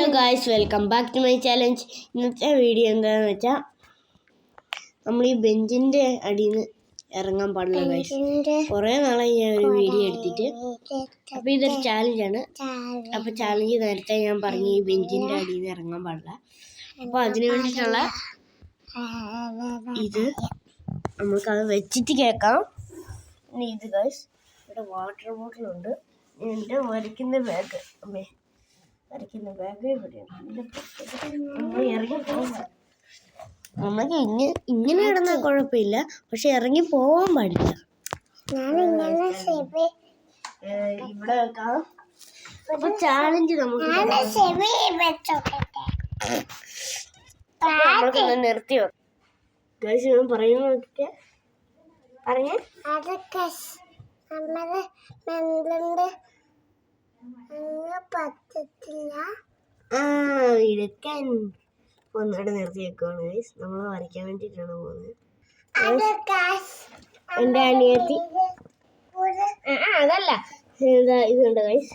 Hello guys, welcome back to my challenge. ഇന്നത്തെ video എന്താണെന്ന് വെച്ചാൽ നമ്മൾ ഈ ബെഞ്ചിൻ്റെ അടിയിൽ നിന്ന് ഇറങ്ങാൻ പാടില്ല ഗായ്സ്. കുറേ നാളായി ഞാൻ ഒരു വീഡിയോ എടുത്തിട്ട്. അപ്പോൾ ഇതൊരു ചാലഞ്ചാണ്. അപ്പോൾ ചാലഞ്ച് നേരത്തെ ഞാൻ പറഞ്ഞു ഈ ബെഞ്ചിൻ്റെ അടിയിൽ നിന്ന് ഇറങ്ങാൻ പാടില്ല. അപ്പോൾ അതിന് വേണ്ടിയിട്ടുള്ള ഇത് നമുക്കത് വെച്ചിട്ട് കേൾക്കാം. ഇത് ഗായ്സ്, ഇവിടെ വാട്ടർ ബോട്ടിലുണ്ട്. എൻ്റെ വരയ്ക്കുന്ന ബാഗ് വരയ്ക്കുന്ന ബാഗ് ഇവിടെയാണ്. ഇറങ്ങി പോകാൻ നമുക്ക് ഇങ്ങനെ ഇടുന്ന കുഴപ്പമില്ല, പക്ഷെ ഇറങ്ങി പോകാൻ പാടില്ല. ഇവിടെ വെക്കാം. അപ്പൊ ചാലഞ്ച് നമുക്ക് നിർത്തി വെക്കാം. ഞാൻ പറയുന്നതൊക്കെ പറഞ്ഞേ. ഇടുക്കൻ ഒന്നുകൂടെ നിർത്തി വെക്കുവാണ് ഗൈസ്. നമ്മൾ വരയ്ക്കാൻ വേണ്ടിയിട്ടാണ് പോകുന്നത്. എൻ്റെ അനിയത്തി അതല്ല ഇതുണ്ട് ഗൈസ്,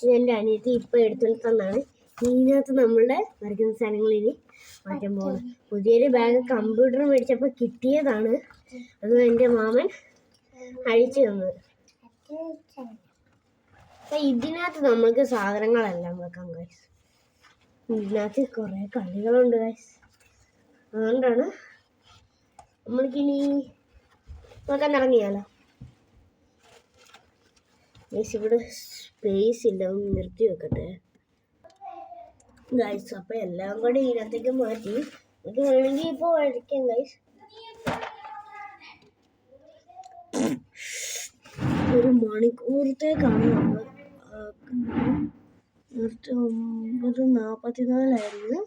ഇതെൻ്റെ അനിയത്തി ഇപ്പം എടുത്തോണ്ട് തന്നാണ്. ഇതിനകത്ത് നമ്മളുടെ വരയ്ക്കുന്ന സാധനങ്ങൾ ഇനി മാറ്റാൻ പോകുന്നത്. പുതിയൊരു ബാഗ് കമ്പ്യൂട്ടർ മേടിച്ചപ്പോൾ കിട്ടിയതാണ്. അത് എൻ്റെ മാമൻ അഴിച്ചു തന്നത്. അപ്പം ഇതിനകത്ത് നമ്മൾക്ക് സാധനങ്ങളെല്ലാം വെക്കാം ഗൈസ്. ഇതിനകത്ത് കുറേ കളികളുണ്ട് ഗൈസ്. അതുകൊണ്ടാണ് നമ്മൾക്കിനി നോക്കാൻ ഇറങ്ങിയാലോ ഗൈസ്. ഇവിടെ സ്പേസ് ഇല്ല, ഒന്ന് നിർത്തി വെക്കട്ടെ ഗൈസ്. അപ്പം എല്ലാം കൂടെ ഇതിനകത്തേക്ക് മാറ്റി നമുക്ക് വേണമെങ്കിൽ ഇപ്പോൾ വരയ്ക്കാം ഗൈസ്. ഒരു മണിക്കൂറത്തേക്കാണ് നമ്മൾ 9:44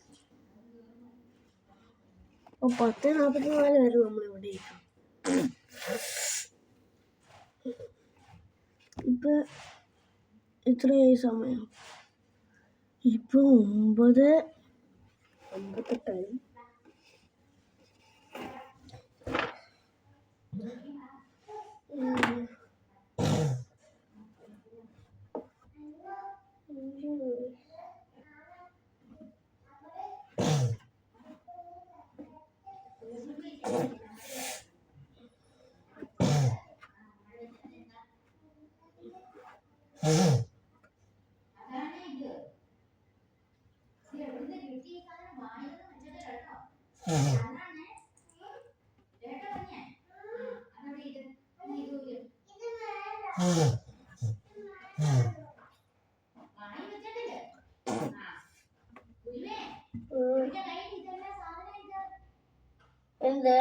അപ്പോൾ 10:44 വരെ നമ്മളിവിടെ ഇരിക്കും. ഇപ്പം ഇത്രയായി സമയം. ഇപ്പം 9:58. എന്ത്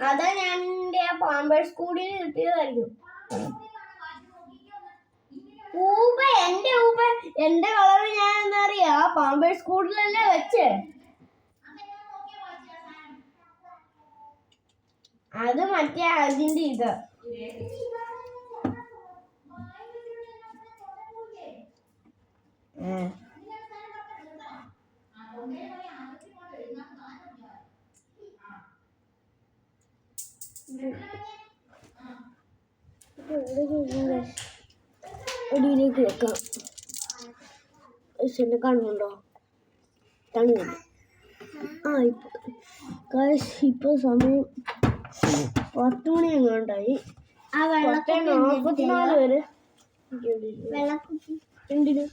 അതാ ഞാൻ എൻ്റെ പാമ്പേഴ്സ് സ്കൂളിൽ കിട്ടിയതായിരിക്കും. എന്റെ കളറ് ഞാൻ എന്താ അറിയാ, പാമ്പേഴ്സ് സ്കൂളിലല്ലേ വെച്ച്. അത് മറ്റേ അതിന്റെ ഇത് അടിയിലേക്ക് വെക്കാം. എന്നെ കാണുന്നുണ്ടോ? കാണുന്നില്ല. ഇപ്പൊ സമയം 10 മണി എങ്ങാണ്ടായി. 10:44 വരെ എന്തിനു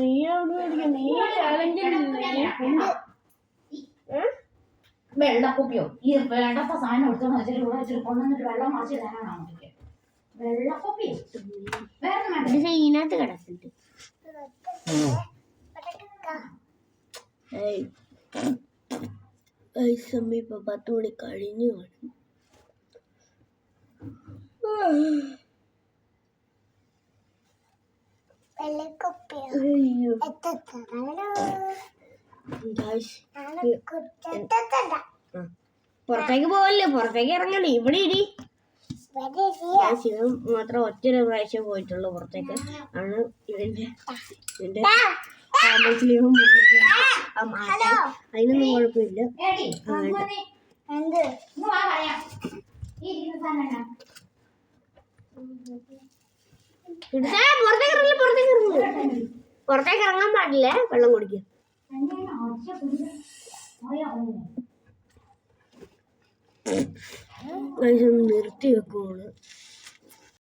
നീ അവിടെ മേടിക്കാം. നീ ചാലഞ്ചിൽ വെള്ളക്കുപ്പിയോ ഈ വേണ്ടപ്പ സാധനം എടുത്തോന്ന് വെച്ചിട്ട് ഇവിടെ വെച്ചിട്ട് കൊണ്ടുവന്നിട്ട് വെള്ളം മറിച്ച് തരാനാണോ നമുക്ക്? വെള്ളക്കുപ്പി വേറെ വേണ്ട, ഇതിനകത്ത് കിടക്കുന്നുണ്ട്. സമയം ഇപ്പൊ 10 മണി കഴിഞ്ഞു കാണും. പുറത്തേക്ക് പോവല്ലേ, പുറത്തേക്ക് ഇറങ്ങണേ. ഇവിടെ ഇരി. മാത്രം ഒറ്റ പ്രാവശ്യം പോയിട്ടുള്ളൂ പുറത്തേക്ക്. ആണ് ഇതിന്റെ താമസിലും അതിനൊന്നും കുഴപ്പമില്ല. ഏടി എന്ത് ഇന്ന് വാ പറയാം. ഈ ഇരിക്കുന്ന സാധനം എന്നാ? പുറത്തേക്ക് ഇറങ്ങാൻ പാടില്ല. വെള്ളം കുടിക്കും. നിർത്തി വെക്കുവാണ്.